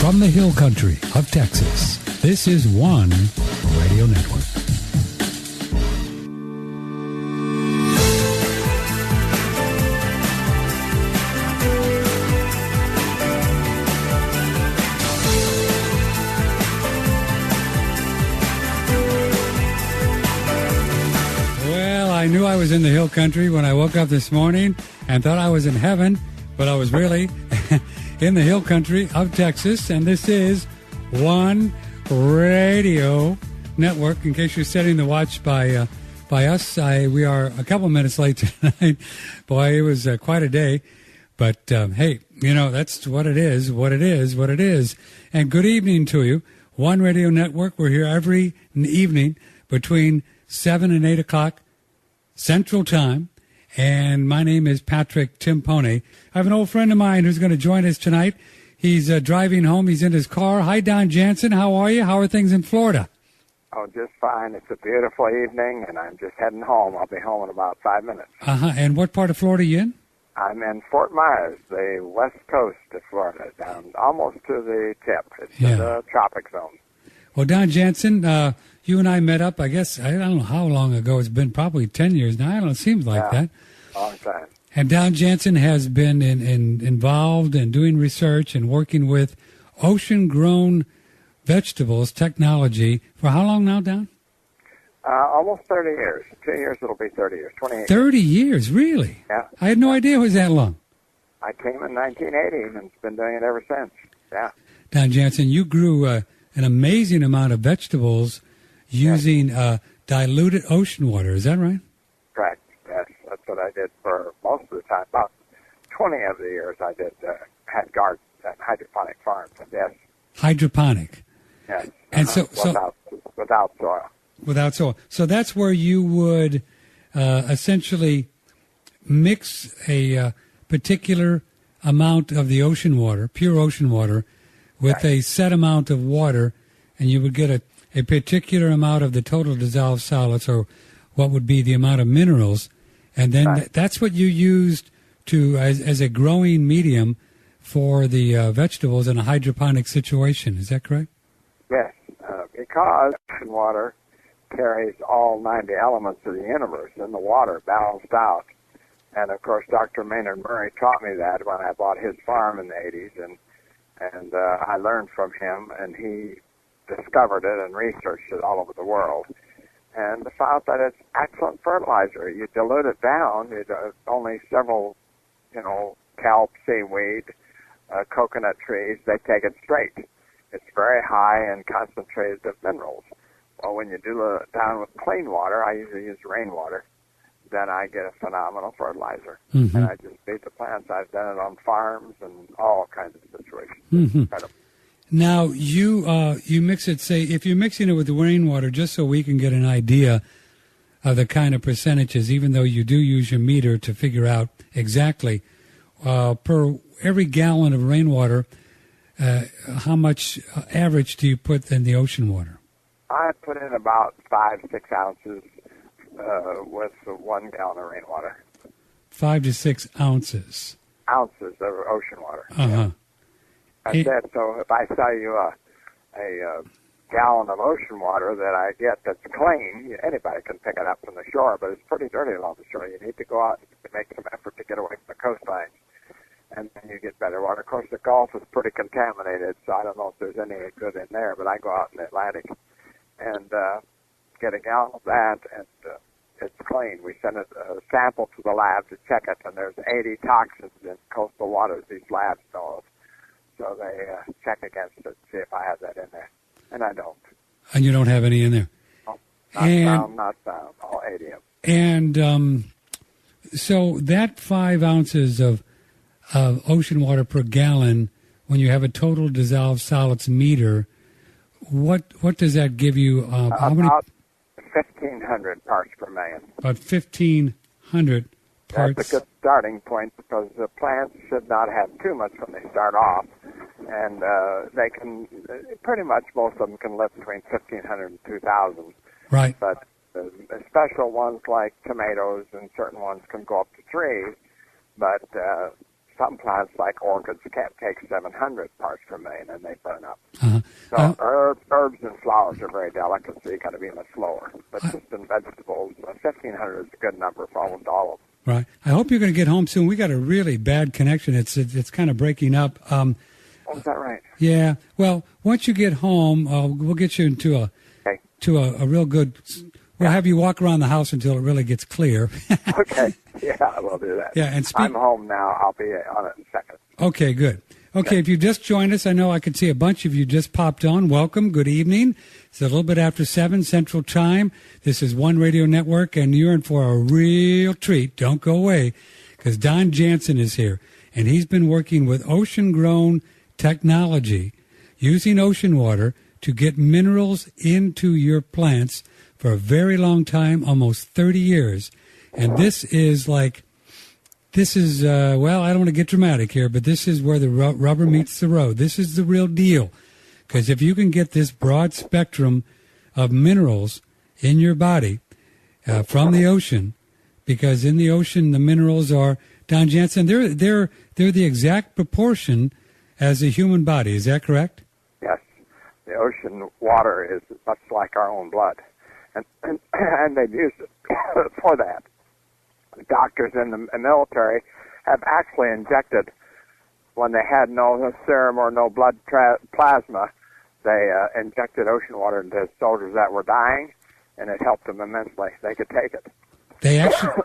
From the hill country of Texas, this is One Radio Network. Well, I knew I was in the hill country when I woke up this morning and thought I was in heaven, but I was really in the hill country of Texas, and this is One Radio Network. In case you're setting the watch by us, we are a couple minutes late tonight. Boy, it was quite a day, but hey, you know, that's what it is, what it is, what it is. And good evening to you. One Radio Network, we're here every evening between 7 and 8 o'clock Central Time. And my name is Patrick Timpone. I have an old friend of mine who's going to join us tonight. He's driving home. He's in his car. Hi, Don Jansen. How are you? How are things in Florida? Oh, just fine. It's a beautiful evening, and I'm just heading home. I'll be home in about 5 minutes. And what part of Florida are you in? I'm in Fort Myers, the west coast of Florida, down almost to the tip. It's in the tropic zone. Well, Don Jansen, you and I met up, I guess, I don't know how long ago. It's been probably 10 years now. I don't know. It seems like that. Long time. And Don Jansen has been involved in doing research and working with ocean-grown vegetables technology for how long now, Don? Almost 30 years. 2 years it'll be 30 years. 28 30 years, really? Yeah. I had no idea it was that long. I came in 1980 and been doing it ever since. Yeah. Don Jansen, you grew an amazing amount of vegetables using diluted ocean water. Is that right? Correct. Yes, that's what I did for most of the time. About 20 of the years I did had gardens and hydroponic farms. Yes. Hydroponic. Yes. And so without soil. Without soil. So that's where you would essentially mix a particular amount of the ocean water, pure ocean water, with a set amount of water, and you would get a particular amount of the total dissolved solids, or what would be the amount of minerals, and then that's what you used to as a growing medium for the vegetables in a hydroponic situation. Is that correct? Yes, because ocean water carries all 90 elements of the universe in the water balanced out. And, of course, Dr. Maynard Murray taught me that when I bought his farm in the 80s, and I learned from him, and he discovered it and researched it all over the world, and found that it's excellent fertilizer. You dilute it down, only several, kelp, seaweed, coconut trees, they take it straight. It's very high in concentrated minerals. Well, when you dilute it down with clean water, I usually use rainwater, then I get a phenomenal fertilizer. Mm-hmm. And I just feed the plants. I've done it on farms and all kinds of situations. Mm-hmm. Now, you mix it, say, if you're mixing it with the rainwater, just so we can get an idea of the kind of percentages, even though you do use your meter to figure out exactly, per every gallon of rainwater, how much average do you put in the ocean water? I put in about 5-6 ounces with 1 gallon of rainwater. 5 to 6 ounces. Ounces of ocean water. Uh-huh. I said, so if I sell you a gallon of ocean water that I get that's clean, anybody can pick it up from the shore, but it's pretty dirty along the shore. You need to go out and make some effort to get away from the coastline, and then you get better water. Of course, the Gulf is pretty contaminated, so I don't know if there's any good in there, but I go out in the Atlantic and get a gallon of that, and it's clean. We send a sample to the lab to check it, and there's 80 toxins in coastal waters these labs know of. So they check against it, see if I have that in there. And I don't. And you don't have any in there? No, not found, all 80 of them. And so that 5 ounces of ocean water per gallon, when you have a total dissolved solids meter, what does that give you? How many? About 1,500 parts per million. About 1,500 parts. That's a good starting point, because the plants should not have too much when they start off. And they can, pretty much most of them can live between 1,500 and 2,000. Right. But special ones like tomatoes and certain ones can go up to 3. But some plants, like orchids, can't take 700 parts per million, and they burn up. Uh-huh. So herbs and flowers are very delicate, so you got to be much slower. But just in vegetables, 1,500 is a good number for almost all of them. Right. I hope you're going to get home soon. We got a really bad connection. It's kind of breaking up. Oh, is that right? Yeah. Well, once you get home, we'll get you into a real good. We'll have you walk around the house until it really gets clear. Okay. Yeah, we'll do that. Yeah, and I'm home now. I'll be on it in a second. Okay, good. Okay, if you just joined us, I know I could see a bunch of you just popped on. Welcome. Good evening. It's a little bit after 7 Central Time. This is One Radio Network, and you're in for a real treat. Don't go away, because Don Jansen is here, and he's been working with ocean-grown technology, using ocean water to get minerals into your plants for a very long time, almost 30 years. And this is, well, I don't want to get dramatic here, but this is where the rubber meets the road. This is the real deal. Because if you can get this broad spectrum of minerals in your body from the ocean, because in the ocean the minerals are, Don Jansen, they're the exact proportion as a human body. Is that correct? Yes. The ocean water is much like our own blood. And they've used it for that. Doctors in the military have actually injected, when they had no serum or no blood plasma, they injected ocean water into soldiers that were dying, and it helped them immensely. They could take it. They actually...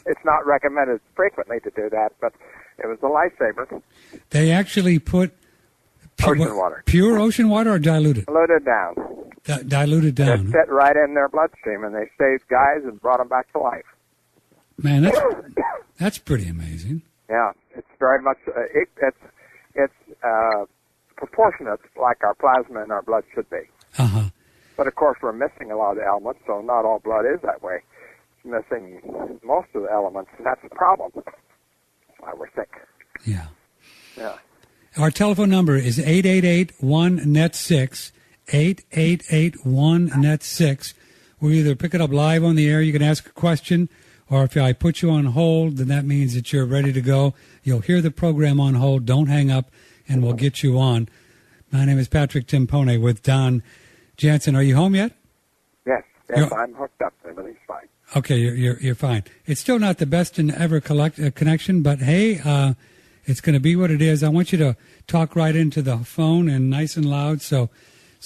It's not recommended frequently to do that, but it was a lifesaver. They actually put... Ocean water. Pure ocean water or diluted? Diluted down. Diluted down. It fit right in their bloodstream, and they saved guys and brought them back to life. Man, that's pretty amazing. Yeah, it's very much, it's proportionate like our plasma in our blood should be. Uh-huh. But, of course, we're missing a lot of the elements, so not all blood is that way. It's missing most of the elements, and that's the problem. That's why we're sick. Yeah. Yeah. Our telephone number is 888-1-NET-6, 888-1-NET-6. We'll either pick it up live on the air, you can ask a question, or if I put you on hold, then that means that you're ready to go. You'll hear the program on hold. Don't hang up, and we'll get you on. My name is Patrick Timpone with Don Jansen. Are you home yet? Yes, I'm hooked up. Everything's fine. Okay, you're fine. It's still not the best in ever connection, but hey, it's going to be what it is. I want you to talk right into the phone and nice and loud so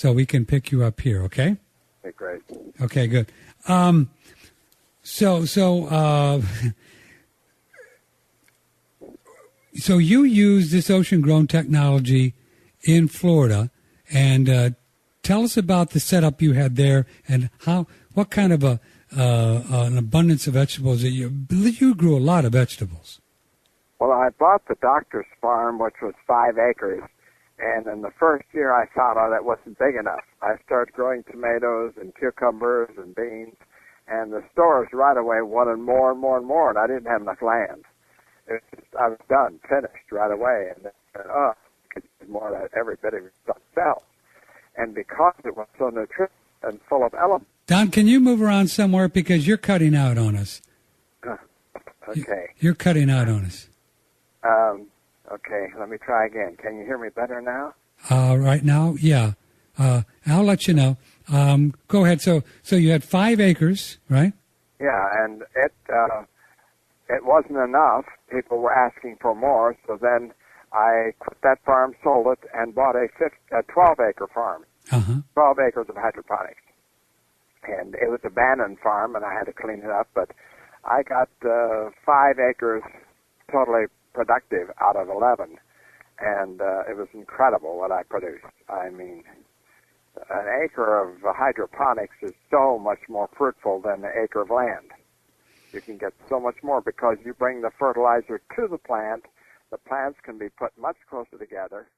we can pick you up here, okay? Okay, great. Okay, good. So you use this ocean-grown technology in Florida, and tell us about the setup you had there and what kind of an abundance of vegetables that you grew a lot of vegetables. Well, I bought the doctor's farm, which was 5 acres, and in the first year I found out it wasn't big enough. I started growing tomatoes and cucumbers and beans, and the stores right away wanted more and more and more, and I didn't have enough land. I was done, finished right away, and I could do more of that every bit of stuff sells. And because it was so nutritious and full of elements. Don, can you move around somewhere because you're cutting out on us? Okay. You're cutting out on us. Okay, let me try again. Can you hear me better now? Right now, yeah. I'll let you know. Go ahead. So you had 5 acres, right? Yeah, and it wasn't enough. People were asking for more, so then I quit that farm, sold it, and bought a 12-acre farm, 12 acres of hydroponics. And it was an abandoned farm, and I had to clean it up, but I got 5 acres totally productive out of 11, and it was incredible what I produced. I mean, an acre of hydroponics is so much more fruitful than an acre of land. You can get so much more because you bring the fertilizer to the plant. The plants can be put much closer together.